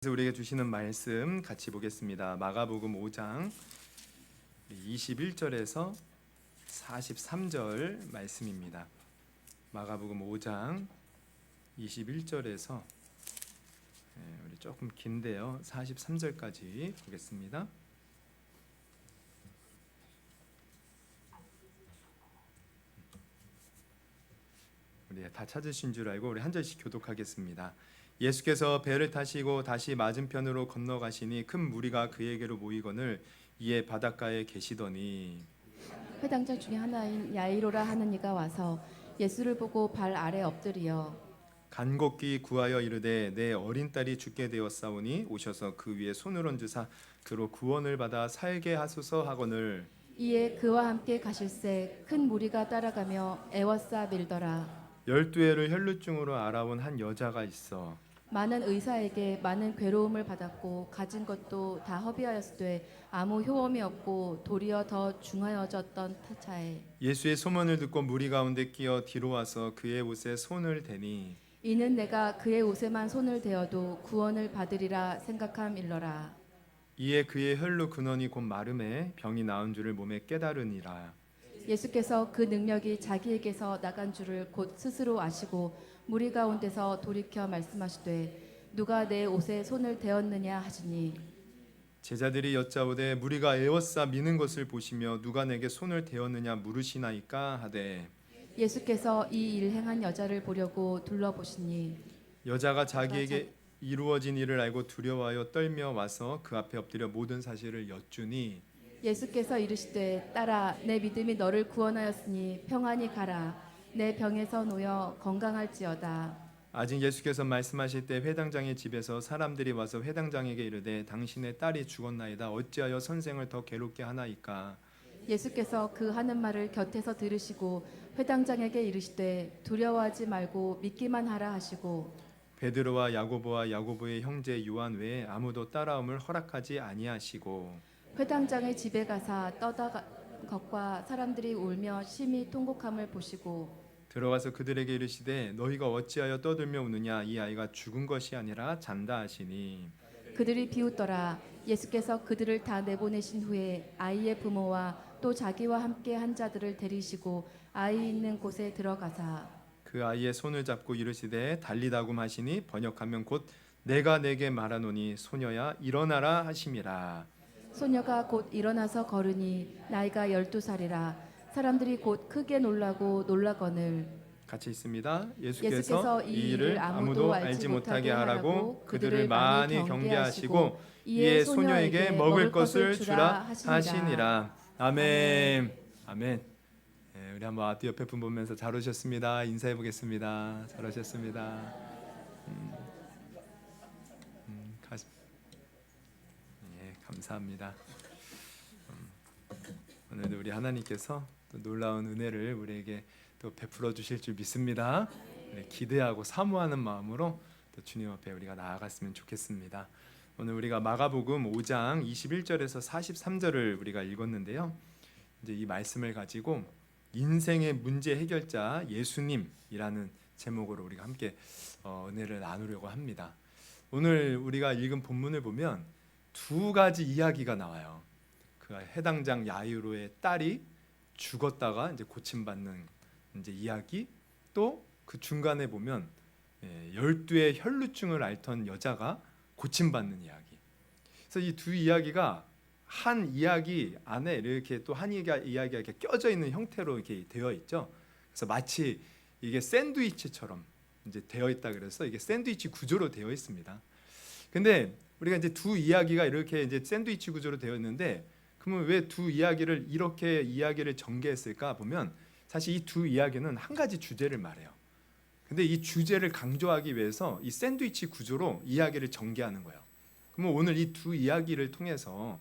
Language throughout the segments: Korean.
그래서 우리에게 주시는 말씀 같이 보겠습니다. 마가복음 5장 21절에서 43절 말씀입니다. 마가복음 5장 21절에서 우리 조금 긴데요. 43절까지 보겠습니다. 우리 다 찾으신 줄 알고 우리 한 절씩 교독하겠습니다. 예수께서 배를 타시고 다시 맞은편으로 건너가시니 큰 무리가 그에게로 모이거늘 이에 바닷가에 계시더니 회당자 중에 하나인 야이로라 하는 이가 와서 예수를 보고 발 아래 엎드리어 간곡히 구하여 이르되 내 어린 딸이 죽게 되었사오니 오셔서 그 위에 손을 얹으사 그로 구원을 받아 살게 하소서 하거늘 이에 그와 함께 가실새 큰 무리가 따라가며 애워싸 밀더라. 12해를 혈루증으로 알아온 한 여자가 있어 많은 의사에게 많은 괴로움을 받았고 가진 것도 다 허비하였으되 아무 효험이 없고 도리어 더 중하여졌던 차에 예수의 소문을 듣고 무리 가운데 끼어 뒤로 와서 그의 옷에 손을 대니 이는 내가 그의 옷에만 손을 대어도 구원을 받으리라 생각함일러라. 이에 그의 혈루 근원이 곧 마름에 병이 나은 줄을 몸에 깨달으니라. 예수께서 그 능력이 자기에게서 나간 줄을 곧 스스로 아시고 무리 가운데서 돌이켜 말씀하시되 누가 내 옷에 손을 대었느냐 하시니 제자들이 여짜오되 무리가 에워싸 미는 것을 보시며 누가 내게 손을 대었느냐 물으시나이까 하되 예수께서 이 일 행한 여자를 보려고 둘러보시니 여자가 자기에게 이루어진 일을 알고 두려워하여 떨며 와서 그 앞에 엎드려 모든 사실을 여쭈니 예수께서 이르시되 딸아 내 믿음이 너를 구원하였으니 평안히 가라 내 병에서 놓여 건강할지어다. 아직 예수께서 말씀하실 때 회당장의 집에서 사람들이 와서 회당장에게 이르되 당신의 딸이 죽었나이다 어찌하여 선생을 더 괴롭게 하나이까. 예수께서 그 하는 말을 곁에서 들으시고 회당장에게 이르시되 두려워하지 말고 믿기만 하라 하시고 베드로와 야고보와 야고보의 형제 요한 외에 아무도 따라옴을 허락하지 아니하시고 회당장의 집에 가사 떠다 것과 사람들이 울며 심히 통곡함을 보시고 들어가서 그들에게 이르시되 너희가 어찌하여 떠들며 우느냐 이 아이가 죽은 것이 아니라 잔다 하시니 그들이 비웃더라. 예수께서 그들을 다 내보내신 후에 아이의 부모와 또 자기와 함께 한 자들을 데리시고 아이 있는 곳에 들어가사 그 아이의 손을 잡고 이르시되 달리다굼 하시니 번역하면 곧 내가 내게 말하노니 소녀야 일어나라 하심이라. 소녀가 곧 일어나서 걸으니 나이가 12살이라 사람들이 곧 크게 놀라고 놀라거늘 같이 있습니다. 예수께서 예수께서 이 일을 아무도 알지 못하게 하라고 그들을 많이 경계하시고 이에 소녀에게 먹을 것을 주라 하시니라. 아멘. 아멘. 우리 한번 앞뒤 옆에 분 보면서 잘 오셨습니다. 인사해 보겠습니다. 잘 오셨습니다. 감사합니다. 오늘도 우리 하나님께서 또 놀라운 은혜를 우리에게 또 베풀어 주실 줄 믿습니다. 기대하고 사모하는 마음으로 또 주님 앞에 우리가 나아갔으면 좋겠습니다. 오늘 우리가 마가복음 5장 21절에서 43절을 우리가 읽었는데요. 이제 이 말씀을 가지고 인생의 문제 해결자 예수님이라는 제목으로 우리가 함께 은혜를 나누려고 합니다. 오늘 우리가 읽은 본문을 보면 두 가지 이야기가 나와요. 그 해당장 야이로의 딸이 죽었다가 이제 고침받는 이제 이야기, 또 그 중간에 보면 12의 혈루증을 앓던 여자가 고침받는 이야기. 그래서 이 두 이야기가 한 이야기 안에 이렇게 또 한 이야기가 이렇게 껴져 있는 형태로 이렇게 되어 있죠. 그래서 마치 이게 샌드위치처럼 이제 되어 있다 그래서 이게 샌드위치 구조로 되어 있습니다. 근데 우리가 이제 두 이야기가 이렇게 이제 샌드위치 구조로 되어 있는데 그러면 왜 두 이야기를 이렇게 이야기를 전개했을까 보면 사실 이 두 이야기는 한 가지 주제를 말해요. 근데 이 주제를 강조하기 위해서 이 샌드위치 구조로 이야기를 전개하는 거예요. 그러면 오늘 이 두 이야기를 통해서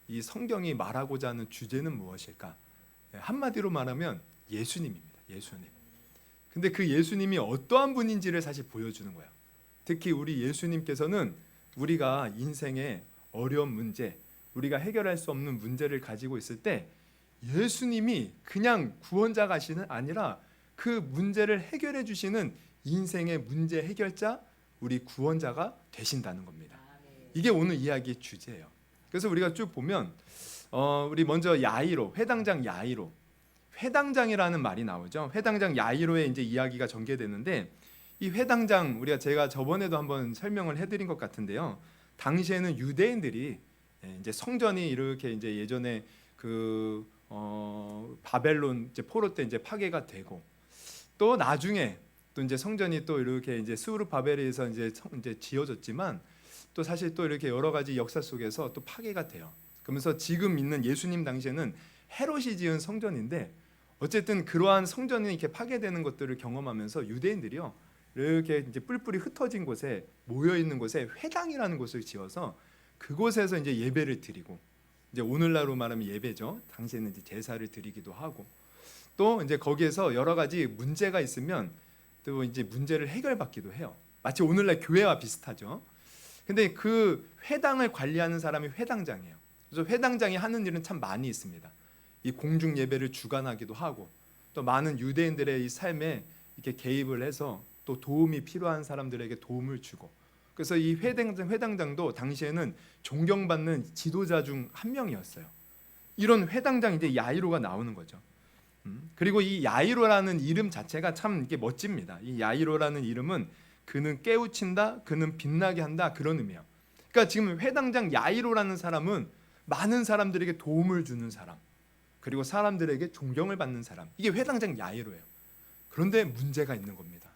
이 성경이 말하고자 하는 주제는 무엇일까? 한마디로 말하면 예수님입니다. 예수님. 근데 그 예수님이 어떠한 분인지를 사실 보여주는 거예요. 특히 우리 예수님께서는 우리가 인생의 어려운 문제, 우리가 해결할 수 없는 문제를 가지고 있을 때 예수님이 그냥 구원자가 아니라 그 문제를 해결해 주시는 인생의 문제 해결자, 우리 구원자가 되신다는 겁니다. 이게 오늘 이야기의 주제예요. 그래서 우리가 쭉 보면 우리 먼저 야이로, 회당장 야이로, 회당장이라는 말이 나오죠. 회당장 야이로의 이제 이야기가 전개되는데, 이 회당장 제가 저번에도 한번 설명을 해드린 것 같은데요. 당시에는 유대인들이 이제 성전이 이렇게 이제 예전에 바벨론 이제 포로 때 이제 파괴가 되고, 또 나중에 또 이제 성전이 또 이렇게 이제 스우르바벨에서 이제 지어졌지만, 또 사실 또 이렇게 여러 가지 역사 속에서 또 파괴가 돼요. 그러면서 지금 있는 예수님 당시에는 헤롯이 지은 성전인데, 어쨌든 그러한 성전이 이렇게 파괴되는 것들을 경험하면서 유대인들이요, 이렇게 이제 뿔뿔이 흩어진 곳에 모여 있는 곳에 회당이라는 곳을 지어서 그곳에서 이제 예배를 드리고, 이제 오늘날로 말하면 예배죠. 당시에는 이제 제사를 드리기도 하고, 또 이제 거기에서 여러 가지 문제가 있으면 또 이제 문제를 해결받기도 해요. 마치 오늘날 교회와 비슷하죠. 근데 그 회당을 관리하는 사람이 회당장이에요. 그래서 회당장이 하는 일은 참 많이 있습니다. 이 공중 예배를 주관하기도 하고, 또 많은 유대인들의 이 삶에 이렇게 개입을 해서 또 도움이 필요한 사람들에게 도움을 주고, 그래서 이 회당장도 당시에는 존경받는 지도자 중 한 명이었어요. 이런 회당장 이제 야이로가 나오는 거죠. 그리고 이 야이로라는 이름 자체가 참 이게 멋집니다. 이 야이로라는 이름은 그는 깨우친다, 그는 빛나게 한다, 그런 의미예요. 그러니까 지금 회당장 야이로라는 사람은 많은 사람들에게 도움을 주는 사람, 그리고 사람들에게 존경을 받는 사람, 이게 회당장 야이로예요. 그런데 문제가 있는 겁니다.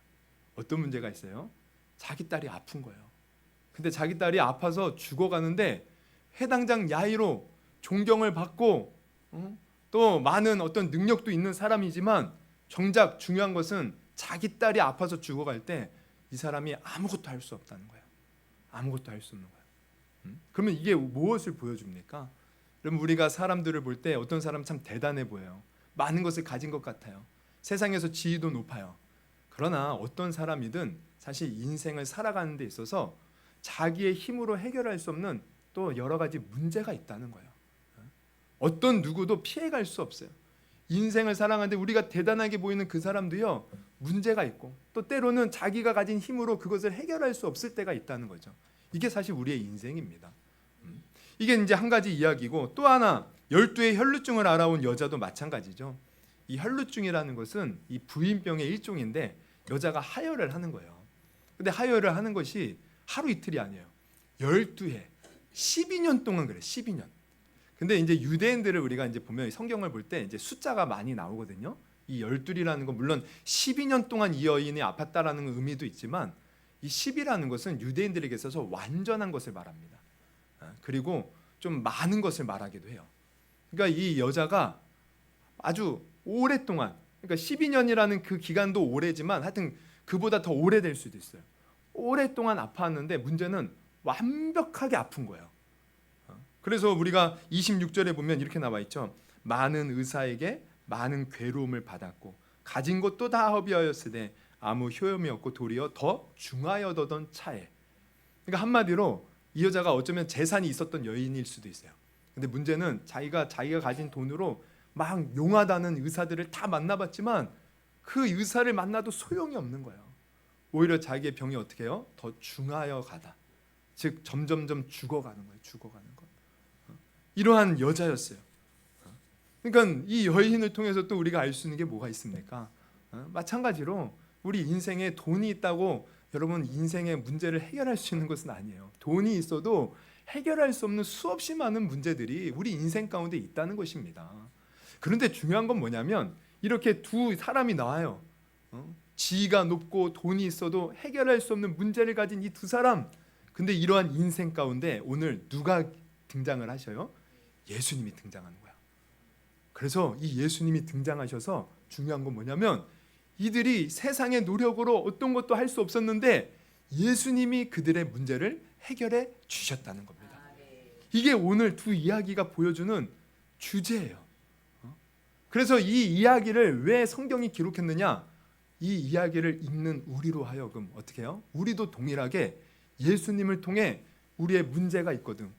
어떤 문제가 있어요? 자기 딸이 아픈 거예요. 근데 자기 딸이 아파서 죽어가는데, 회당장 야이로 존경을 받고 또 많은 어떤 능력도 있는 사람이지만, 정작 중요한 것은 자기 딸이 아파서 죽어갈 때 이 사람이 아무것도 할 수 없다는 거예요. 아무것도 할 수 없는 거예요. 그러면 이게 무엇을 보여줍니까? 그럼 우리가 사람들을 볼 때 어떤 사람은 참 대단해 보여요. 많은 것을 가진 것 같아요. 세상에서 지위도 높아요. 그러나 어떤 사람이든 사실 인생을 살아가는 데 있어서 자기의 힘으로 해결할 수 없는 또 여러 가지 문제가 있다는 거예요. 어떤 누구도 피해갈 수 없어요. 인생을 살아가는데 우리가 대단하게 보이는 그 사람도요, 문제가 있고, 또 때로는 자기가 가진 힘으로 그것을 해결할 수 없을 때가 있다는 거죠. 이게 사실 우리의 인생입니다. 이게 이제 한 가지 이야기고, 또 하나 12의 혈루증을 알아온 여자도 마찬가지죠. 이 혈루증이라는 것은 이 부인병의 일종인데, 여자가 하혈을 하는 거예요. 근데 하혈을 하는 것이 하루 이틀이 아니에요. 12해 12년 동안 그래. 12년. 근데 이제 유대인들을 우리가 이제 보면 성경을 볼 때 이제 숫자가 많이 나오거든요. 이 12이라는 건 물론 12년 동안 이 여인이 아팠다라는 의미도 있지만, 이 10이라는 것은 유대인들에게 있어서 완전한 것을 말합니다. 그리고 좀 많은 것을 말하기도 해요. 그러니까 이 여자가 아주 오랫동안, 그러니까 12년이라는 그 기간도 오래지만 하여튼 그보다 더 오래될 수도 있어요. 오랫동안 아팠는데 문제는 완벽하게 아픈 거예요. 그래서 우리가 26절에 보면 이렇게 나와 있죠. 많은 의사에게 많은 괴로움을 받았고 가진 것도 다 허비하였으되 아무 효험이 없고 도리어 더 중하여더던 차에. 그러니까 한마디로 이 여자가 어쩌면 재산이 있었던 여인일 수도 있어요. 근데 문제는 자기가 가진 돈으로 막 용하다는 의사들을 다 만나봤지만 그 의사를 만나도 소용이 없는 거예요. 오히려 자기의 병이 어떻게 해요? 더 중하여 가다. 즉 점점점 죽어가는 거예요. 죽어가는 거. 이러한 여자였어요. 그러니까 이 여인을 통해서 또 우리가 알 수 있는 게 뭐가 있습니까? 마찬가지로 우리 인생에 돈이 있다고 여러분 인생의 문제를 해결할 수 있는 것은 아니에요. 돈이 있어도 해결할 수 없는 수없이 많은 문제들이 우리 인생 가운데 있다는 것입니다. 그런데 중요한 건 뭐냐면 이렇게 두 사람이 나와요. 지위가 높고 돈이 있어도 해결할 수 없는 문제를 가진 이 두 사람. 근데 이러한 인생 가운데 오늘 누가 등장을 하셔요? 예수님이 등장하는 거야. 그래서 이 예수님이 등장하셔서 중요한 건 뭐냐면 이들이 세상의 노력으로 어떤 것도 할 수 없었는데 예수님이 그들의 문제를 해결해 주셨다는 겁니다. 이게 오늘 두 이야기가 보여주는 주제예요. 그래서 이 이야기를 왜 성경이 기록했느냐? 이 이야기를 읽는 우리로 하여금 어떻게 해요? 우리도 동일하게 예수님을 통해 우리의 문제가 있거든,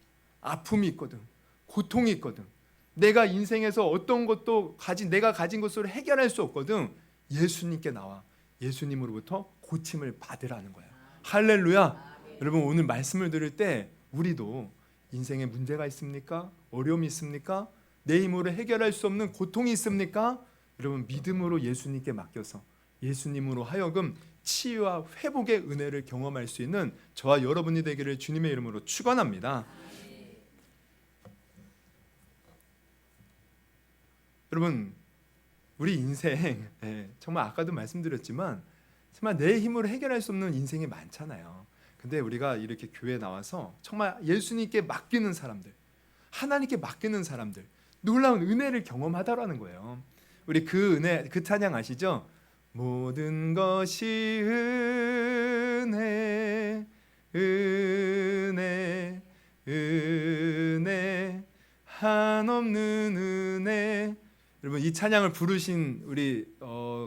아픔이 있거든, 고통이 있거든, 내가 인생에서 어떤 것도 내가 가진 것으로 해결할 수 없거든, 예수님께 나와 예수님으로부터 고침을 받으라는 거예요. 할렐루야. 여러분 오늘 말씀을 들을 때 우리도 인생에 문제가 있습니까? 어려움이 있습니까? 내 힘으로 해결할 수 없는 고통이 있습니까? 여러분 믿음으로 예수님께 맡겨서 예수님으로 하여금 치유와 회복의 은혜를 경험할 수 있는 저와 여러분이 되기를 주님의 이름으로 축원합니다. 여러분 우리 인생 정말 아까도 말씀드렸지만 정말 내 힘으로 해결할 수 없는 인생이 많잖아요. 근데 우리가 이렇게 교회에 나와서 정말 예수님께 맡기는 사람들, 하나님께 맡기는 사람들, 놀라운 은혜를 경험하다라는 거예요. 우리 그 은혜, 그 찬양 아시죠? 모든 것이 은혜, 은혜, 은혜, 한없는 은혜. 여러분 이 찬양을 부르신 우리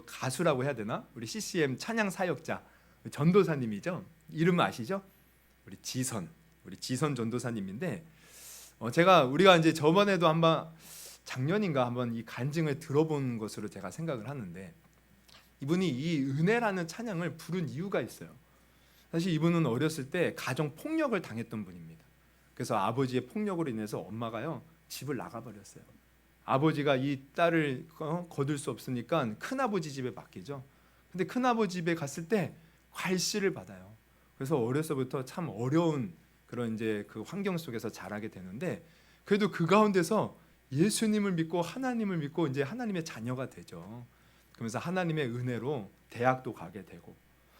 가수라고 해야 되나? 우리 CCM 찬양 사역자 전도사님이죠. 이름 아시죠? 우리 지선 전도사님인데 우리가 이제 저번에도 한번 작년인가 한번 이 간증을 들어본 것으로 제가 생각을 하는데 이분이 이 은혜라는 찬양을 부른 이유가 있어요. 사실 이분은 어렸을 때 가정 폭력을 당했던 분입니다. 그래서 아버지의 폭력으로 인해서 엄마가요 집을 나가버렸어요. 아버지가 이 딸을 거둘 수 없으니까 큰아버지 집에 맡기죠. 근데 큰아버지 집에 갔을 때 괄시를 받아요. 그래서 어려서부터 참 어려운 그런 이제 그 환경 속에서 자라게 되는데 그래도 그 가운데서 예수님을 믿고 하나님을 믿고 이제 하나님의 자녀가 되죠. 그러면서 하나님의 은혜로 대학도 가게 되고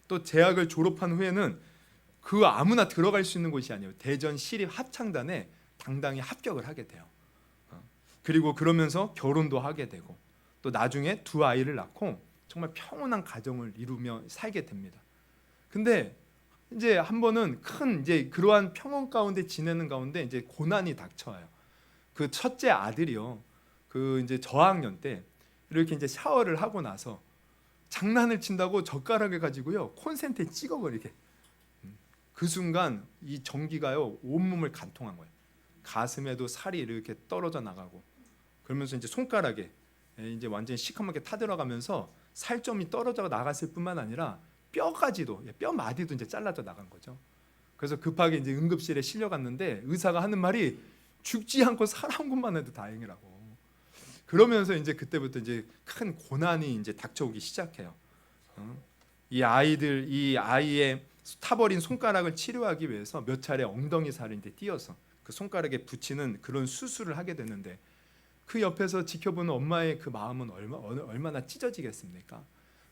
또 대학을 졸업한 후에는 그 아무나 들어갈 수 있는 곳이 아니에요. 대전 시립 합창단에 당당히 합격을 하게 돼요. 그리고 그러면서 결혼도 하게 되고 또 나중에 두 아이를 낳고 정말 평온한 가정을 이루며 살게 됩니다. 근데 이제 한 번은 큰 이제 그러한 평온 가운데 지내는 가운데 이제 고난이 닥쳐와요. 그 첫째 아들이요. 그 이제 저학년 때 이렇게 이제 샤워를 하고 나서 장난을 친다고 젓가락을 가지고요 콘센트에 찍어버리게. 그 순간 이 전기가요 온몸을 관통한 거예요. 가슴에도 살이 이렇게 떨어져 나가고 그러면서 이제 손가락에 이제 완전히 시커멓게 타들어가면서 살점이 떨어져 나갔을 뿐만 아니라 뼈까지도 뼈 마디도 이제 잘라져 나간 거죠. 그래서 급하게 이제 응급실에 실려갔는데 의사가 하는 말이 죽지 않고 살아온 것만 해도 다행이라고. 그러면서 이제 그때부터 이제 큰 고난이 이제 닥쳐오기 시작해요. 이 아이의 타버린 손가락을 치료하기 위해서 몇 차례 엉덩이 살을 이제 띄어서 그 손가락에 붙이는 그런 수술을 하게 되는데 그 옆에서 지켜보는 엄마의 그 마음은 얼마나 찢어지겠습니까?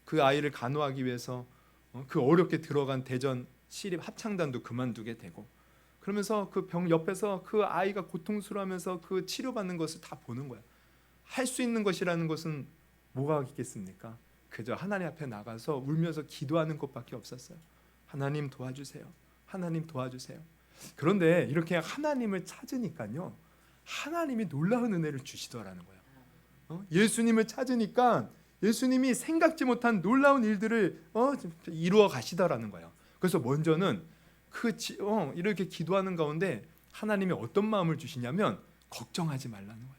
그 아이를 간호하기 위해서 그 어렵게 들어간 대전 시립 합창단도 그만두게 되고 그러면서 그 병 옆에서 그 아이가 고통스러워하면서 그 치료받는 것을 다 보는 거야. 할 수 있는 것이라는 것은 뭐가 있겠습니까? 그저 하나님 앞에 나가서 울면서 기도하는 것밖에 없었어요. 하나님 도와주세요. 하나님 도와주세요. 그런데 이렇게 하나님을 찾으니까요 하나님이 놀라운 은혜를 주시더라는 거예요. 예수님을 찾으니까 예수님이 생각지 못한 놀라운 일들을 이루어 가시더라는 거예요. 그래서 먼저는 이렇게 기도하는 가운데 하나님이 어떤 마음을 주시냐면 걱정하지 말라는 거예요.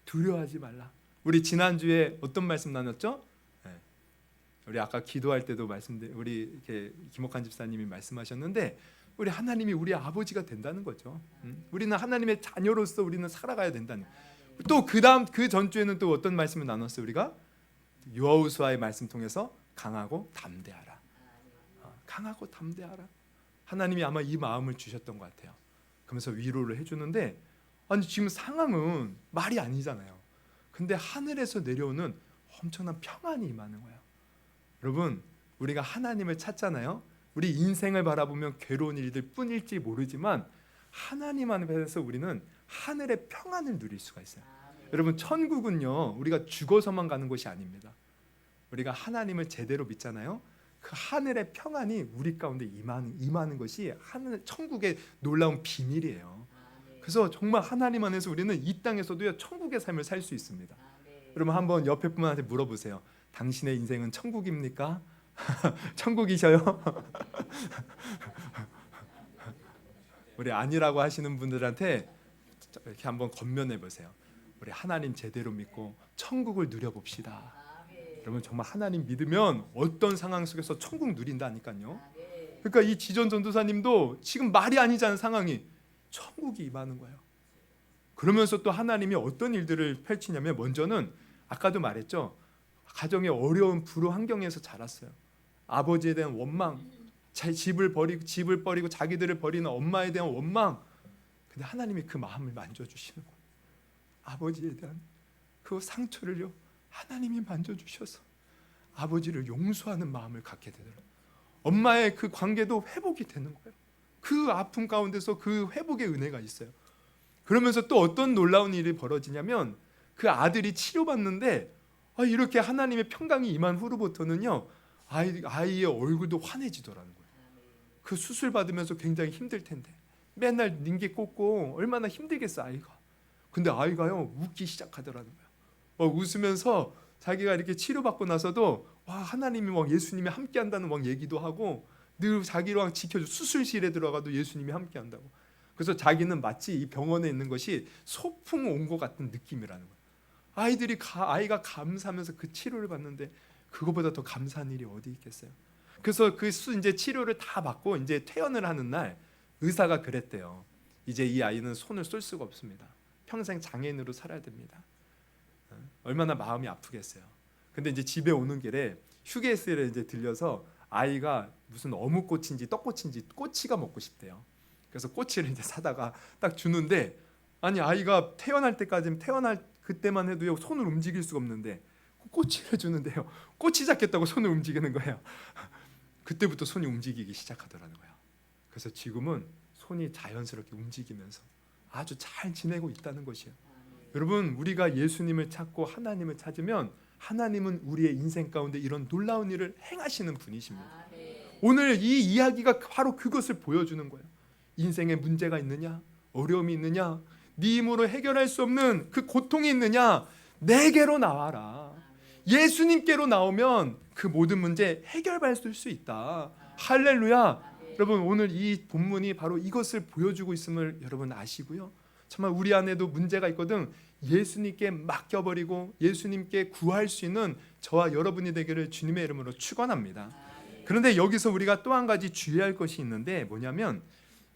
두려워하지 말라. 우리 지난주에 어떤 말씀 나눴죠? 우리 아까 기도할 때도 우리 이렇게 김옥한 집사님이 말씀하셨는데 우리 하나님이 우리 아버지가 된다는 거죠. 우리는 하나님의 자녀로서 우리는 살아가야 된다는. 또 그다음 그 전주에는 또 어떤 말씀을 나눴어요? 우리가 여호수아의 말씀 통해서 강하고 담대하라. 강하고 담대하라. 하나님이 아마 이 마음을 주셨던 것 같아요. 그러면서 위로를 해주는데 아니 지금 상황은 말이 아니잖아요. 근데 하늘에서 내려오는 엄청난 평안이 임하는 거예요. 여러분 우리가 하나님을 찾잖아요. 우리 인생을 바라보면 괴로운 일들 뿐일지 모르지만 하나님 안에서 우리는 하늘의 평안을 누릴 수가 있어요. 여러분 천국은요 우리가 죽어서만 가는 곳이 아닙니다. 우리가 하나님을 제대로 믿잖아요. 그 하늘의 평안이 우리 가운데 임하는 것이 하늘 천국의 놀라운 비밀이에요. 그래서 정말 하나님 안에서 우리는 이 땅에서도요 천국의 삶을 살 수 있습니다. 여러분 한번 옆에 분한테 물어보세요. 당신의 인생은 천국입니까? 천국이셔요? 우리 아니라고 하시는 분들한테 이렇게 한번 건면해 보세요. 우리 하나님 제대로 믿고 천국을 누려봅시다. 여러분 정말 하나님 믿으면 어떤 상황 속에서 천국 누린다니까요. 그러니까 이 지전 전도사님도 지금 말이 아니잖아요. 상황이 천국이 임하는 거예요. 그러면서 또 하나님이 어떤 일들을 펼치냐면 먼저는 아까도 말했죠. 가정의 어려운 불우 환경에서 자랐어요. 아버지에 대한 원망, 집을 버리고 자기들을 버리는 엄마에 대한 원망. 근데 하나님이 그 마음을 만져주시는 거예요. 아버지에 대한 그 상처를요 하나님이 만져주셔서 아버지를 용서하는 마음을 갖게 되더라고요. 엄마의 그 관계도 회복이 되는 거예요. 그 아픔 가운데서 그 회복의 은혜가 있어요. 그러면서 또 어떤 놀라운 일이 벌어지냐면 그 아들이 치료받는데 이렇게 하나님의 평강이 임한 후로부터는요 아이의 얼굴도 환해지더라는 거예요. 그 수술 받으면서 굉장히 힘들 텐데 맨날 닝기 꽂고 얼마나 힘들겠어 아이가. 근데 아이가요 웃기 시작하더라는 거예요. 웃으면서 자기가 이렇게 치료받고 나서도 하나님이 예수님이 함께한다는 얘기도 하고 늘 자기랑 지켜줘. 수술실에 들어가도 예수님이 함께한다고. 그래서 자기는 마치 이 병원에 있는 것이 소풍 온 것 같은 느낌이라는 거예요. 아이가 감사하면서 그 치료를 받는데 그거보다 더 감사한 일이 어디 있겠어요. 그래서 이제 치료를 다 받고 이제 퇴원을 하는 날 의사가 그랬대요. 이제 이 아이는 손을 쏠 수가 없습니다. 평생 장애인으로 살아야 됩니다. 얼마나 마음이 아프겠어요. 근데 이제 집에 오는 길에 휴게실에 이제 들려서 아이가 무슨 어묵꼬치인지 떡꼬치인지 꼬치가 먹고 싶대요. 그래서 꼬치를 이제 사다가 딱 주는데 아이가 태어날 그때만 해도요 손을 움직일 수가 없는데 꼬치를 주는데요 꼬치 잡겠다고 손을 움직이는 거예요. 그때부터 손이 움직이기 시작하더라는 거예요. 그래서 지금은 손이 자연스럽게 움직이면서 아주 잘 지내고 있다는 것이에요. 여러분 우리가 예수님을 찾고 하나님을 찾으면 하나님은 우리의 인생 가운데 이런 놀라운 일을 행하시는 분이십니다. 오늘 이 이야기가 바로 그것을 보여주는 거예요. 인생에 문제가 있느냐? 어려움이 있느냐? 네 힘으로 해결할 수 없는 그 고통이 있느냐? 내게로 나와라. 예수님께로 나오면 그 모든 문제 해결받을 수 있다. 할렐루야. 여러분 오늘 이 본문이 바로 이것을 보여주고 있음을 여러분 아시고요. 정말 우리 안에도 문제가 있거든 예수님께 맡겨버리고 예수님께 구할 수 있는 저와 여러분이 되기를 주님의 이름으로 축원합니다. 그런데 여기서 우리가 또 한 가지 주의할 것이 있는데 뭐냐면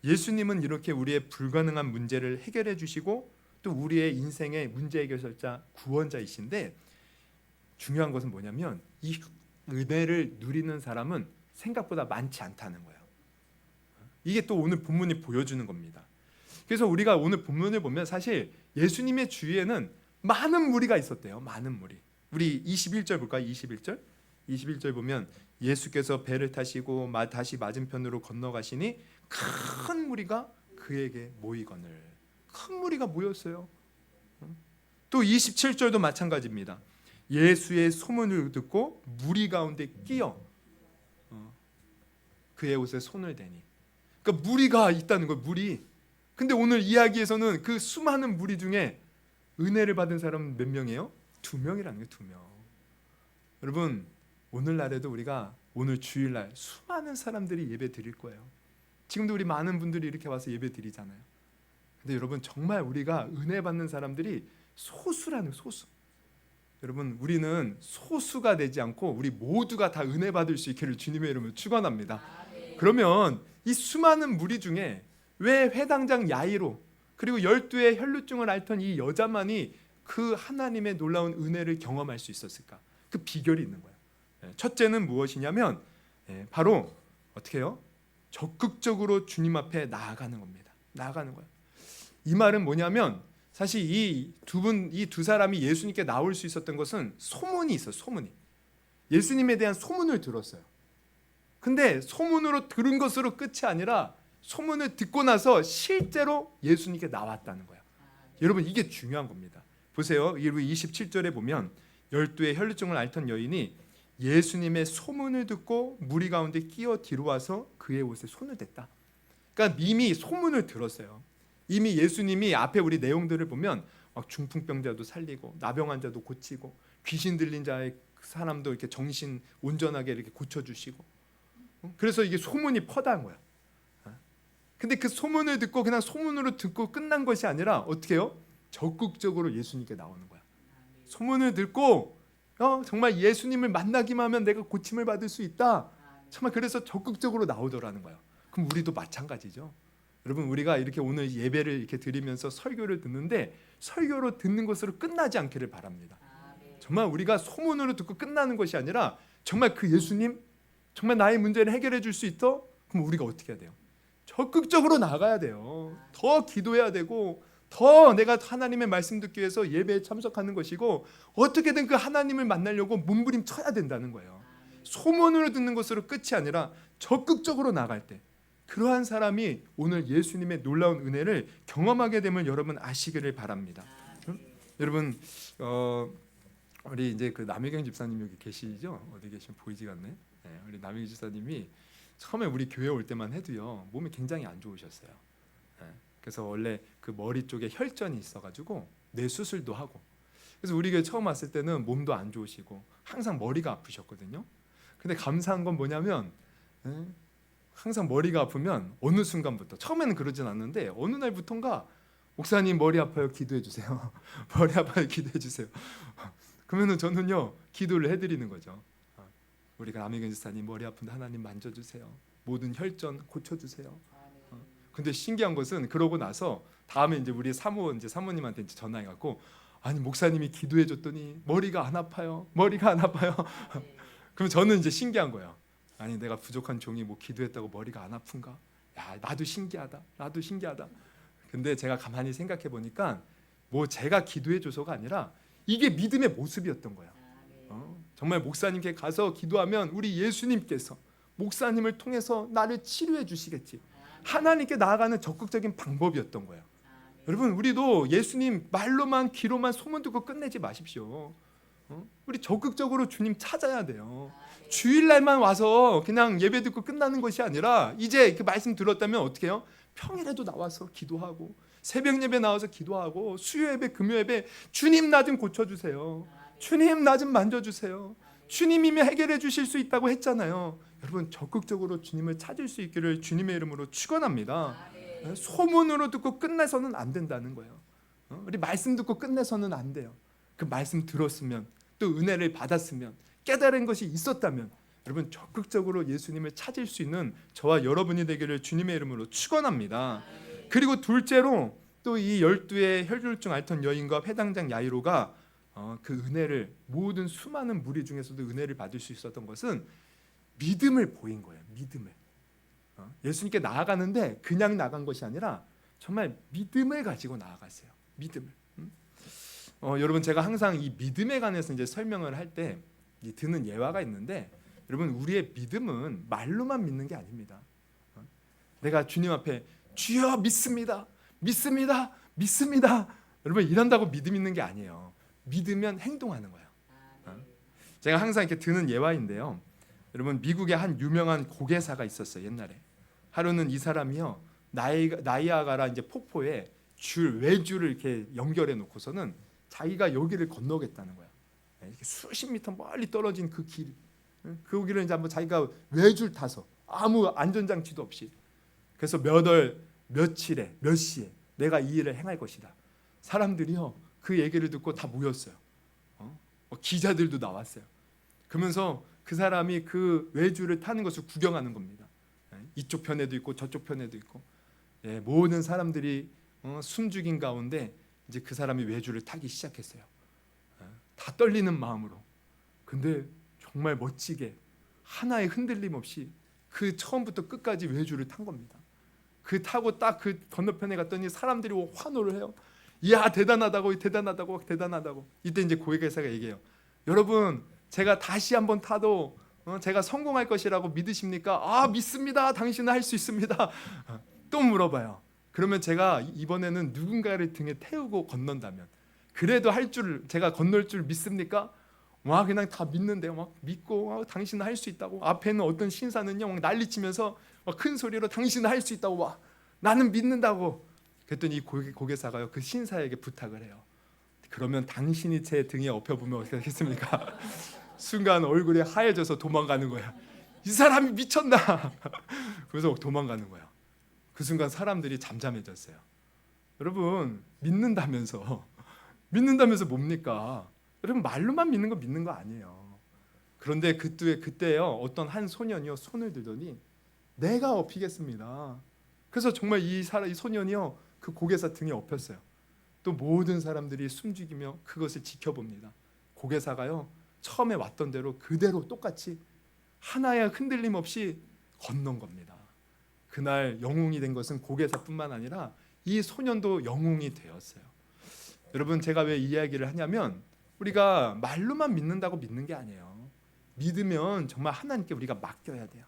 예수님은 이렇게 우리의 불가능한 문제를 해결해 주시고 또 우리의 인생의 문제 해결자 구원자이신데 중요한 것은 뭐냐면 이 은혜를 누리는 사람은 생각보다 많지 않다는 거예요. 이게 또 오늘 본문이 보여주는 겁니다. 그래서 우리가 오늘 본문을 보면 사실 예수님의 주위에는 많은 무리가 있었대요. 많은 무리. 우리 21절 볼까요? 21절 보면 예수께서 배를 타시고 다시 맞은편으로 건너가시니 큰 무리가 그에게 모이거늘. 큰 무리가 모였어요. 또 27절도 마찬가지입니다. 예수의 소문을 듣고 무리 가운데 끼어 그의 옷에 손을 대니. 그러니까 무리가 있다는 거예요. 무리. 근데 오늘 이야기에서는 그 수많은 무리 중에 은혜를 받은 사람은 몇 명이에요? 2명이라는 거예요. 2명. 여러분 오늘날에도 우리가 오늘 주일날 수많은 사람들이 예배 드릴 거예요. 지금도 우리 많은 분들이 이렇게 와서 예배 드리잖아요. 근데 여러분 정말 우리가 은혜 받는 사람들이 소수라는 소수. 여러분 우리는 소수가 되지 않고 우리 모두가 다 은혜 받을 수 있기를 주님의 이름으로 축원합니다. 그러면 이 수많은 무리 중에 왜 회당장 야이로 그리고 12의 혈루증을 앓던 이 여자만이 그 하나님의 놀라운 은혜를 경험할 수 있었을까? 그 비결이 있는 거예요. 첫째는 무엇이냐면 바로 어떻게 해요? 적극적으로 주님 앞에 나아가는 겁니다. 나아가는 거예요. 이 말은 뭐냐면 사실 이 두 사람이 예수님께 나올 수 있었던 것은 소문이 있어요. 소문이. 예수님에 대한 소문을 들었어요. 근데 소문으로 들은 것으로 끝이 아니라 소문을 듣고 나서 실제로 예수님께 나왔다는 거예요. 여러분 이게 중요한 겁니다. 보세요. 27절에 보면 12의 혈루증을 앓던 여인이 예수님의 소문을 듣고 무리 가운데 끼어 뒤로 와서 그의 옷에 손을 댔다. 그러니까 이미 소문을 들었어요. 이미 예수님이 앞에 우리 내용들을 보면 막 중풍병자도 살리고 나병 환자도 고치고 귀신 들린 자의 사람도 이렇게 정신 온전하게 이렇게 고쳐주시고 그래서 이게 소문이 퍼다한 거야. 근데 그 소문을 듣고 그냥 소문으로 듣고 끝난 것이 아니라 어떻게 해요? 적극적으로 예수님께 나오는 거야. 소문을 듣고 정말 예수님을 만나기만 하면 내가 고침을 받을 수 있다. 정말 그래서 적극적으로 나오더라는 거예요. 그럼 우리도 마찬가지죠. 여러분 우리가 이렇게 오늘 예배를 이렇게 드리면서 설교를 듣는데 설교로 듣는 것으로 끝나지 않기를 바랍니다. 정말 우리가 소문으로 듣고 끝나는 것이 아니라 정말 그 예수님 정말 나의 문제를 해결해 줄 수 있어? 그럼 우리가 어떻게 해야 돼요? 적극적으로 나가야 돼요. 더 기도해야 되고 더 내가 하나님의 말씀 듣기 위해서 예배에 참석하는 것이고 어떻게든 그 하나님을 만나려고 몸부림쳐야 된다는 거예요. 소문으로 듣는 것으로 끝이 아니라 적극적으로 나갈 때 그러한 사람이 오늘 예수님의 놀라운 은혜를 경험하게 되면 여러분 아시기를 바랍니다. 여러분 우리 이제 그 남혜경 집사님 여기 계시죠? 어디 계시면 보이지가 않네. 네, 우리 남혜경 집사님이 처음에 우리 교회 올 때만 해도요 몸이 굉장히 안 좋으셨어요. 네, 그래서 원래 그 머리 쪽에 혈전이 있어가지고 뇌 수술도 하고 그래서 우리 교회 처음 왔을 때는 몸도 안 좋으시고 항상 머리가 아프셨거든요. 근데 감사한 건 뭐냐면 항상 머리가 아프면 어느 순간부터 처음에는 그러진 않는데 어느 날부턴가 목사님 머리 아파요 기도해 주세요. 머리 아파요 기도해 주세요. 그러면은 저는요 기도를 해드리는 거죠. 우리가 남혜경 지사님 머리 아픈데 하나님 만져주세요. 모든 혈전 고쳐주세요. 근데 신기한 것은 그러고 나서 다음에 이제 우리 사모님한테 이제 전화해갖고 아니 목사님이 기도해줬더니 머리가 안 아파요. 머리가 안 아파요. 그럼 저는 이제 신기한 거예요. 아니 내가 부족한 종이 뭐 기도했다고 머리가 안 아픈가? 야 나도 신기하다. 나도 신기하다. 근데 제가 가만히 생각해 보니까 뭐 제가 기도해줘서가 아니라 이게 믿음의 모습이었던 거예요. 정말 목사님께 가서 기도하면 우리 예수님께서 목사님을 통해서 나를 치료해 주시겠지. 하나님께 나아가는 적극적인 방법이었던 거예요. 여러분 우리도 예수님 말로만 귀로만 소문 듣고 끝내지 마십시오. 우리 적극적으로 주님 찾아야 돼요. 주일날만 와서 그냥 예배 듣고 끝나는 것이 아니라 이제 그 말씀 들었다면 어떻게 해요? 평일에도 나와서 기도하고 새벽 예배 나와서 기도하고 수요 예배 금요 예배 주님 나 좀 고쳐주세요. 주님 나 좀 만져주세요. 주님이면 해결해 주실 수 있다고 했잖아요. 여러분 적극적으로 주님을 찾을 수 있기를 주님의 이름으로 축원합니다. 소문으로 듣고 끝내서는 안 된다는 거예요. 우리 말씀 듣고 끝내서는 안 돼요. 그 말씀 들었으면 또 은혜를 받았으면 깨달은 것이 있었다면 여러분 적극적으로 예수님을 찾을 수 있는 저와 여러분이 되기를 주님의 이름으로 축원합니다. 그리고 둘째로 또 이 12의 혈혈증 앓던 여인과 회당장 야이로가 그 은혜를 모든 수많은 무리 중에서도 은혜를 받을 수 있었던 것은 믿음을 보인 거예요. 믿음을 예수님께 나아가는데 그냥 나간 것이 아니라 정말 믿음을 가지고 나아갔어요. 믿음을. 여러분 제가 항상 이 믿음에 관해서 이제 설명을 할 때 드는 예화가 있는데 여러분 우리의 믿음은 말로만 믿는 게 아닙니다. 내가 주님 앞에 주여 믿습니다. 믿습니다. 믿습니다. 여러분 이런다고 믿음 있는 게 아니에요. 믿으면 행동하는 거예요. 제가 항상 이렇게 드는 예화인데요. 여러분 미국에 한 유명한 고개사가 있었어요. 옛날에 하루는 이 사람이요 나이아가라 이제 폭포에 외줄을 이렇게 연결해 놓고서는 자기가 여기를 건너겠다는 거야. 이렇게 수십 미터 멀리 떨어진 그 길, 그 길을 이제 한번 자기가 외줄 타서 아무 안전장치도 없이 그래서 몇 월 며칠에 몇 시에 내가 이 일을 행할 것이다. 사람들이요 그 얘기를 듣고 다 모였어요. 기자들도 나왔어요. 그러면서 그 사람이 그 외줄을 타는 것을 구경하는 겁니다. 이쪽 편에도 있고 저쪽 편에도 있고 모든 사람들이 숨죽인 가운데 이제 그 사람이 외줄을 타기 시작했어요. 다 떨리는 마음으로. 근데 정말 멋지게 하나의 흔들림 없이 그 처음부터 끝까지 외줄을 탄 겁니다. 그 타고 딱 그 건너편에 갔더니 사람들이 환호를 해요. 이야 대단하다고 대단하다고 대단하다고. 이때 이제 고객회사가 얘기해요. 여러분 제가 다시 한번 타도 제가 성공할 것이라고 믿으십니까? 아 믿습니다. 당신은 할 수 있습니다. 또 물어봐요. 그러면 제가 이번에는 누군가를 등에 태우고 건넌다면 그래도 제가 건널 줄 믿습니까? 와 그냥 다 믿는데요. 막 믿고 당신은 할 수 있다고. 앞에는 어떤 신사는요 막 난리치면서 막 큰 소리로 당신은 할 수 있다고 와 나는 믿는다고. 그랬더니 이 고개사가요 그 신사에게 부탁을 해요. 그러면 당신이 제 등에 엎여보면 어떻게 하겠습니까? 순간 얼굴이 하얘져서 도망가는 거야. 이 사람이 미쳤나? 그래서 도망가는 거야. 그 순간 사람들이 잠잠해졌어요. 여러분 믿는다면서 뭡니까? 여러분 말로만 믿는 거 믿는 거 아니에요. 그런데 그때요 어떤 한 소년이요 손을 들더니 내가 업히겠습니다. 그래서 정말 이 소년이요 그 고개사 등에 엎였어요. 또 모든 사람들이 숨죽이며 그것을 지켜봅니다. 고개사가요 처음에 왔던 대로 그대로 똑같이 하나의 흔들림 없이 건넌 겁니다. 그날 영웅이 된 것은 고개사뿐만 아니라 이 소년도 영웅이 되었어요. 여러분, 제가 왜 이 이야기를 하냐면 우리가 말로만 믿는다고 믿는 게 아니에요. 믿으면 정말 하나님께 우리가 맡겨야 돼요.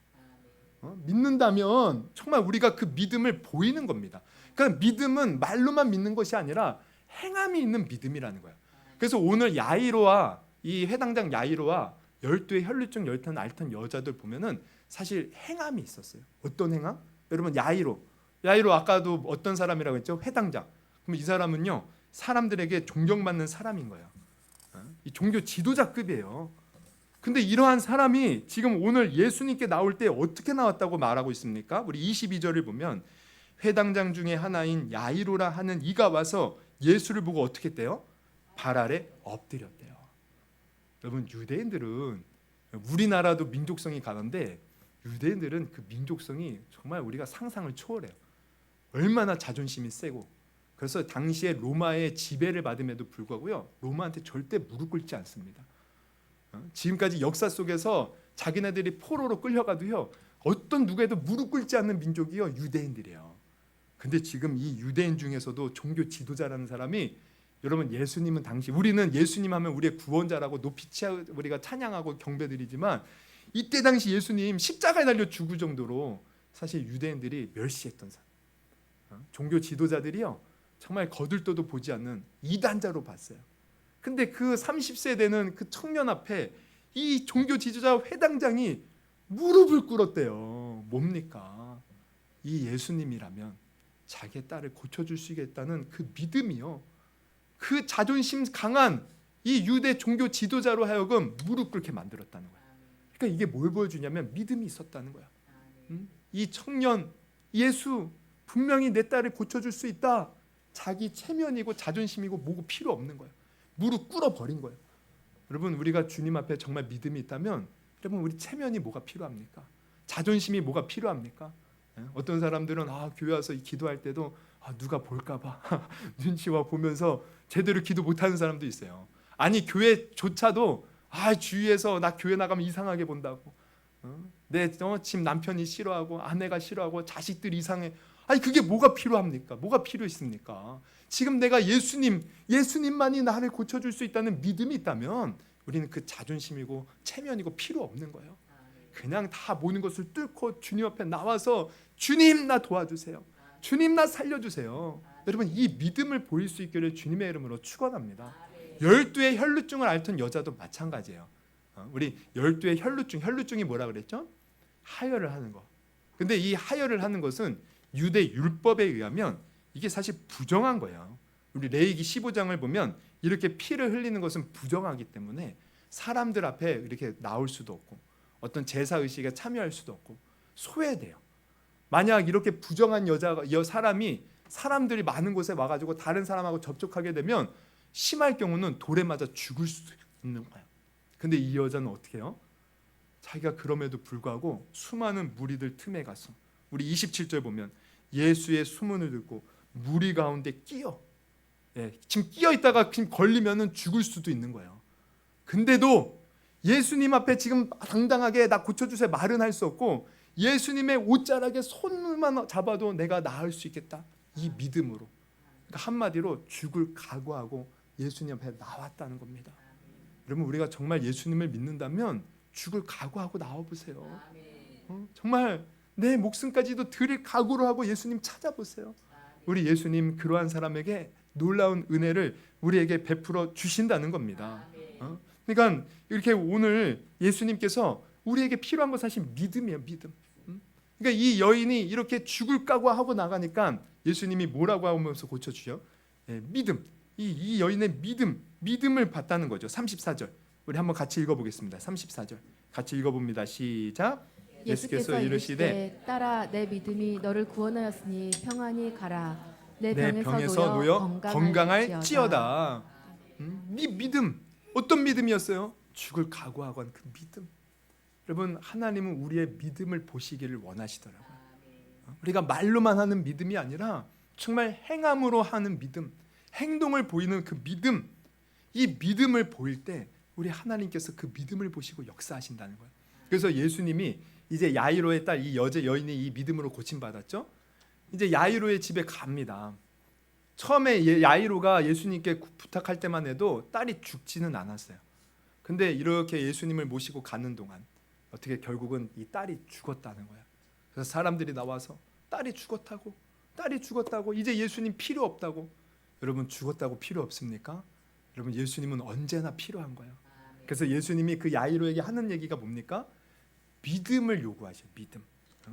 믿는다면 정말 우리가 그 믿음을 보이는 겁니다. 그러니까 믿음은 말로만 믿는 것이 아니라 행함이 있는 믿음이라는 거예요. 그래서 오늘 야이로와 이 회당장 야이로와 12의 혈루증 혈탄 앓던 여자들 보면은 사실 행함이 있었어요. 어떤 행함? 여러분, 야이로 아까도 어떤 사람이라고 했죠? 회당장. 그럼 이 사람은요 사람들에게 존경받는 사람인 거예요. 이 종교 지도자급이에요. 근데 이러한 사람이 지금 오늘 예수님께 나올 때 어떻게 나왔다고 말하고 있습니까? 우리 22절을 보면 회당장 중에 하나인 야이로라 하는 이가 와서 예수를 보고 어떻게 했대요? 발 아래 엎드렸대요. 여러분, 유대인들은 우리나라도 민족성이 강한데 유대인들은 그 민족성이 정말 우리가 상상을 초월해요. 얼마나 자존심이 세고. 그래서 당시에 로마의 지배를 받음에도 불구하고요 로마한테 절대 무릎 꿇지 않습니다. 지금까지 역사 속에서 자기네들이 포로로 끌려가도요 어떤 누구에도 무릎 꿇지 않는 민족이요 유대인들이에요. 근데 지금 이 유대인 중에서도 종교 지도자라는 사람이, 여러분, 예수님은 당시 우리는 예수님 하면 우리의 구원자라고 높이 우리가 찬양하고 경배드리지만 이때 당시 예수님 십자가에 달려 죽을 정도로 사실 유대인들이 멸시했던 사람, 종교 지도자들이요 정말 거들떠도 보지 않는 이단자로 봤어요. 근데 그 30세 되는 그 청년 앞에 이 종교 지도자 회당장이 무릎을 꿇었대요. 뭡니까? 이 예수님이라면 자기의 딸을 고쳐줄 수 있겠다는 그 믿음이요, 그 자존심 강한 이 유대 종교 지도자로 하여금 무릎 꿇게 만들었다는 거예요. 그러니까 이게 뭘 보여주냐면 믿음이 있었다는 거야. 이 청년, 예수 분명히 내 딸을 고쳐줄 수 있다. 자기 체면이고 자존심이고 뭐고 필요 없는 거예요. 무릎 꿇어버린 거예요. 여러분, 우리가 주님 앞에 정말 믿음이 있다면 여러분, 우리 체면이 뭐가 필요합니까? 자존심이 뭐가 필요합니까? 어떤 사람들은 교회 와서 기도할 때도 누가 볼까 봐 눈치와 보면서 제대로 기도 못하는 사람도 있어요. 아니, 교회조차도 주위에서 나 교회 나가면 이상하게 본다고, 내 지금 남편이 싫어하고 아내가 싫어하고 자식들 이상해. 아니, 그게 뭐가 필요합니까? 뭐가 필요했습니까? 지금 내가 예수님만이 나를 고쳐줄 수 있다는 믿음이 있다면 우리는 그 자존심이고 체면이고 필요 없는 거예요. 그냥 다 모든 것을 뚫고 주님 앞에 나와서 주님 나 도와주세요. 주님 나 살려주세요. 여러분, 이 믿음을 보일 수 있기를 주님의 이름으로 축원합니다. 12의 혈루증을 앓던 여자도 마찬가지예요. 우리 12의 혈루증이 뭐라 그랬죠? 하혈을 하는 거. 근데 이 하혈을 하는 것은 유대 율법에 의하면 이게 사실 부정한 거예요. 우리 레위기 15장을 보면 이렇게 피를 흘리는 것은 부정하기 때문에 사람들 앞에 이렇게 나올 수도 없고 어떤 제사 의식에 참여할 수도 없고 소외돼요. 만약 이렇게 부정한 사람이 사람들이 많은 곳에 와가지고 다른 사람하고 접촉하게 되면 심할 경우는 돌에 맞아 죽을 수도 있는 거예요. 근데 이 여자는 어떻게 해요? 자기가 그럼에도 불구하고 수많은 무리들 틈에 가서, 우리 27절 보면 예수의 수문을 듣고 무리 가운데 지금 끼어 있다가 지금 걸리면은 죽을 수도 있는 거예요. 근데도 예수님 앞에 지금 당당하게 나 고쳐주세요 말은 할 수 없고 예수님의 옷자락에 손만 잡아도 내가 나을 수 있겠다, 이 믿음으로, 그러니까 한마디로 죽을 각오하고 예수님 앞에 나왔다는 겁니다. 여러분, 우리가 정말 예수님을 믿는다면 죽을 각오하고 나와보세요. 정말 내 목숨까지도 드릴 각오를 하고 예수님 찾아보세요. 우리 예수님 그러한 사람에게 놀라운 은혜를 우리에게 베풀어 주신다는 겁니다. 그러니까 이렇게 오늘 예수님께서 우리에게 필요한 건 사실 믿음이에요. 믿음. 그러니까 이 여인이 이렇게 죽을 각오하고 나가니까 예수님이 뭐라고 하면서 고쳐주죠? 믿음. 이 여인의 믿음을 봤다는 거죠. 34절 우리 한번 같이 읽어보겠습니다. 34절 같이 읽어봅니다. 시작. 예수께서 이르시되 딸아, 내 믿음이 너를 구원하였으니 평안히 가라. 내 병에서 놓여 건강할지어다. 이 믿음, 어떤 믿음이었어요? 죽을 각오하고 한 그 믿음. 여러분, 하나님은 우리의 믿음을 보시기를 원하시더라고요. 우리가 말로만 하는 믿음이 아니라 정말 행함으로 하는 믿음, 행동을 보이는 그 믿음, 이 믿음을 보일 때 우리 하나님께서 그 믿음을 보시고 역사하신다는 거예요. 그래서 예수님이 이제 야이로의 딸 이 여인이 이 믿음으로 고침받았죠. 이제 야이로의 집에 갑니다. 처음에 야이로가 예수님께 부탁할 때만 해도 딸이 죽지는 않았어요. 근데 이렇게 예수님을 모시고 가는 동안 어떻게 결국은 이 딸이 죽었다는 거야. 그래서 사람들이 나와서 딸이 죽었다고 이제 예수님 필요 없다고. 여러분, 죽었다고 필요 없습니까? 여러분, 예수님은 언제나 필요한 거예요. 그래서 예수님이 그 야이로에게 하는 얘기가 뭡니까? 믿음을 요구하셔요. 믿음.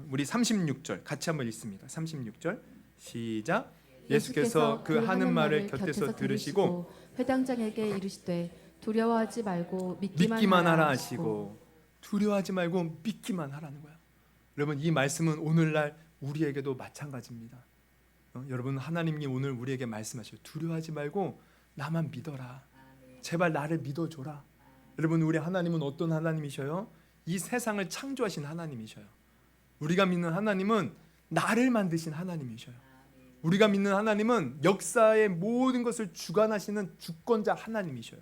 우리 36절 같이 한번 읽습니다. 36절 시작. 예수께서 그 하는 말을 곁에서 들으시고 회당장에게 이르시되 두려워하지 말고 믿기만 하라 하시고, 두려워하지 말고 믿기만 하라는 거야. 여러분, 이 말씀은 오늘날 우리에게도 마찬가지입니다. 여러분, 하나님이 오늘 우리에게 말씀하셔요. 두려워하지 말고 나만 믿어라. 제발 나를 믿어줘라. 여러분, 우리 하나님은 어떤 하나님이셔요? 이 세상을 창조하신 하나님이셔요. 우리가 믿는 하나님은 나를 만드신 하나님이셔요. 우리가 믿는 하나님은 역사의 모든 것을 주관하시는 주권자 하나님이셔요.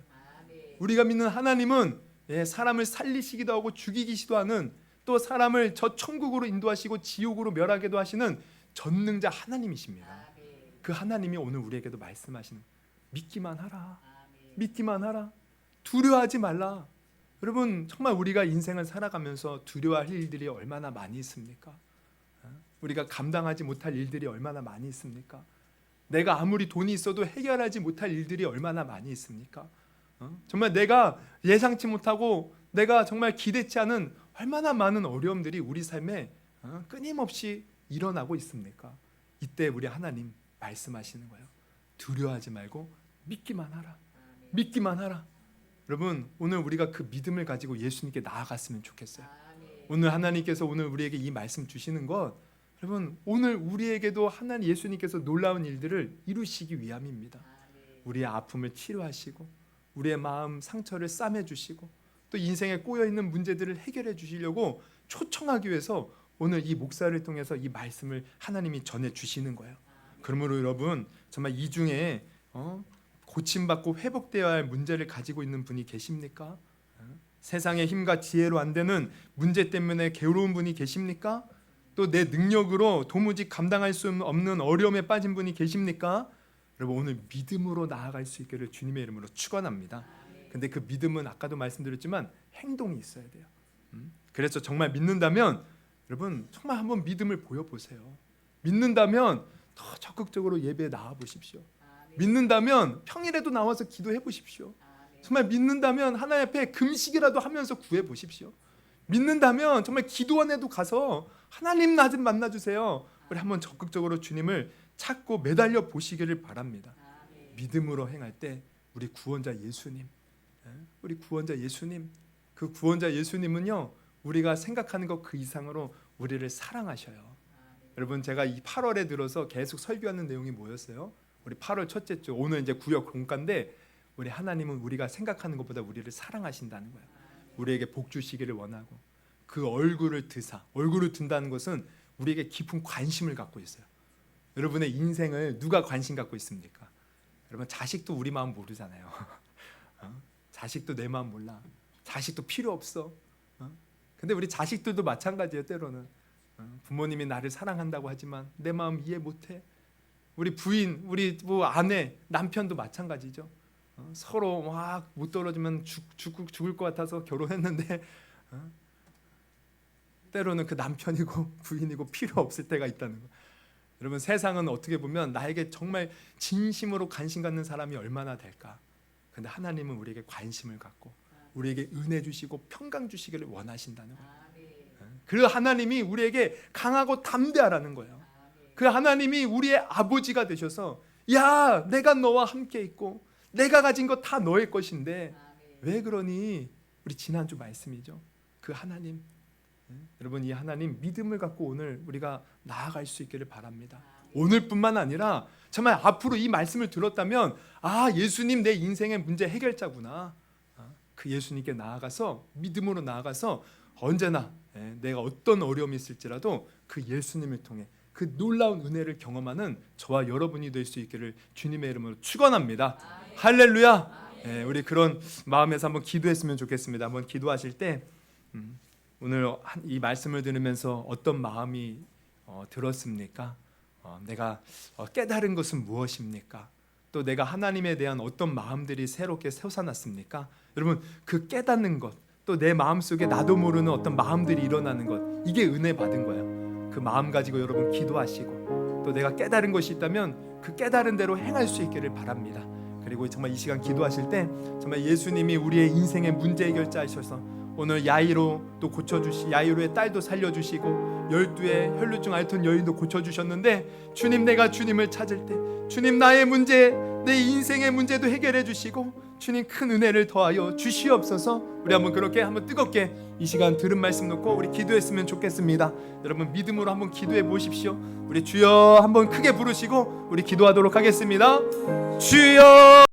우리가 믿는 하나님은 사람을 살리시기도 하고 죽이기도 하는, 또 사람을 저 천국으로 인도하시고 지옥으로 멸하게도 하시는 전능자 하나님이십니다. 그 하나님이 오늘 우리에게도 말씀하시는, 믿기만 하라, 믿기만 하라, 두려워하지 말라. 여러분, 정말 우리가 인생을 살아가면서 두려워할 일들이 얼마나 많이 있습니까? 우리가 감당하지 못할 일들이 얼마나 많이 있습니까? 내가 아무리 돈이 있어도 해결하지 못할 일들이 얼마나 많이 있습니까? 정말 내가 예상치 못하고 내가 정말 기대치 않은 얼마나 많은 어려움들이 우리 삶에 끊임없이 일어나고 있습니까? 이때 우리 하나님 말씀하시는 거예요. 두려워하지 말고 믿기만 하라. 믿기만 하라. 여러분, 오늘 우리가 그 믿음을 가지고 예수님께 나아갔으면 좋겠어요. 오늘 하나님께서 오늘 우리에게 이 말씀 주시는 것, 여러분, 오늘 우리에게도 하나님 예수님께서 놀라운 일들을 이루시기 위함입니다. 우리의 아픔을 치료하시고 우리의 마음 상처를 싸매 주시고 또 인생에 꼬여 있는 문제들을 해결해 주시려고 초청하기 위해서 오늘 이 목사를 통해서 이 말씀을 하나님이 전해 주시는 거예요. 그러므로 여러분, 정말 이 중에 고침받고 회복되어야 할 문제를 가지고 있는 분이 계십니까? 세상의 힘과 지혜로 안 되는 문제 때문에 괴로운 분이 계십니까? 또 내 능력으로 도무지 감당할 수 없는 어려움에 빠진 분이 계십니까? 여러분, 오늘 믿음으로 나아갈 수 있기를 주님의 이름으로 축원합니다. 근데 그 믿음은 아까도 말씀드렸지만 행동이 있어야 돼요. 그래서 정말 믿는다면 여러분, 정말 한번 믿음을 보여보세요. 믿는다면 더 적극적으로 예배에 나와 보십시오. 믿는다면 평일에도 나와서 기도해 보십시오. 정말 믿는다면 하나님 앞에 금식이라도 하면서 구해 보십시오. 믿는다면 정말 기도원에도 가서 하나님 나 좀 만나주세요. 우리 한번 적극적으로 주님을 찾고 매달려 보시기를 바랍니다. 믿음으로 행할 때 우리 구원자 예수님, 우리 구원자 예수님, 그 구원자 예수님은요, 우리가 생각하는 것 그 이상으로 우리를 사랑하셔요. 여러분, 제가 이 8월에 들어서 계속 설교하는 내용이 뭐였어요? 우리 8월 첫째 주, 오늘 이제 구역 공과인데, 우리 하나님은 우리가 생각하는 것보다 우리를 사랑하신다는 거예요. 우리에게 복 주시기를 원하고 그 얼굴을 든다는 것은 우리에게 깊은 관심을 갖고 있어요. 여러분의 인생을 누가 관심 갖고 있습니까? 여러분, 자식도 우리 마음 모르잖아요. 자식도 내 마음 몰라. 자식도 필요 없어. 근데 우리 자식들도 마찬가지예요. 때로는 부모님이 나를 사랑한다고 하지만 내 마음 이해 못해. 우리 부인, 우리 아내, 남편도 마찬가지죠. 서로 막 못 떨어지면 죽을 것 같아서 결혼했는데 때로는 그 남편이고 부인이고 필요 없을 때가 있다는 거. 여러분, 세상은 어떻게 보면 나에게 정말 진심으로 관심 갖는 사람이 얼마나 될까. 근데 하나님은 우리에게 관심을 갖고 우리에게 은혜 주시고 평강 주시기를 원하신다는 거예요. 그 하나님이 우리에게 강하고 담대하라는 거예요. 그 하나님이 우리의 아버지가 되셔서, 야, 내가 너와 함께 있고 내가 가진 거 다 너의 것인데 왜 그러니? 우리 지난주 말씀이죠. 그 하나님, 여러분, 이 하나님 믿음을 갖고 오늘 우리가 나아갈 수 있기를 바랍니다. 오늘뿐만 아니라 정말 앞으로 이 말씀을 들었다면, 아, 예수님 내 인생의 문제 해결자구나. 그 예수님께 나아가서 믿음으로 나아가서 언제나 내가 어떤 어려움이 있을지라도 그 예수님을 통해 그 놀라운 은혜를 경험하는 저와 여러분이 될 수 있기를 주님의 이름으로 축원합니다. 할렐루야. 우리 그런 마음에서 한번 기도했으면 좋겠습니다. 한번 기도하실 때 오늘 이 말씀을 들으면서 어떤 마음이 들었습니까? 내가 깨달은 것은 무엇입니까? 또 내가 하나님에 대한 어떤 마음들이 새롭게 솟아났습니까? 여러분, 그 깨닫는 것, 또 내 마음속에 나도 모르는 어떤 마음들이 일어나는 것, 이게 은혜 받은 거예요. 그 마음 가지고 여러분 기도하시고, 또 내가 깨달은 것이 있다면 그 깨달은 대로 행할 수 있기를 바랍니다. 그리고 정말 이 시간 기도하실 때 정말 예수님이 우리의 인생의 문제 해결자이셔서 오늘 야이로 또 야이로의 딸도 살려주시고 12의 혈루증 앓던 여인도 고쳐주셨는데, 주님, 내가 주님을 찾을 때 주님, 나의 문제, 내 인생의 문제도 해결해 주시고 주님 큰 은혜를 더하여 주시옵소서. 우리 한번 그렇게 한번 뜨겁게 이 시간 들은 말씀 놓고 우리 기도했으면 좋겠습니다. 여러분 믿음으로 한번 기도해 보십시오. 우리 주여 한번 크게 부르시고 우리 기도하도록 하겠습니다. 주여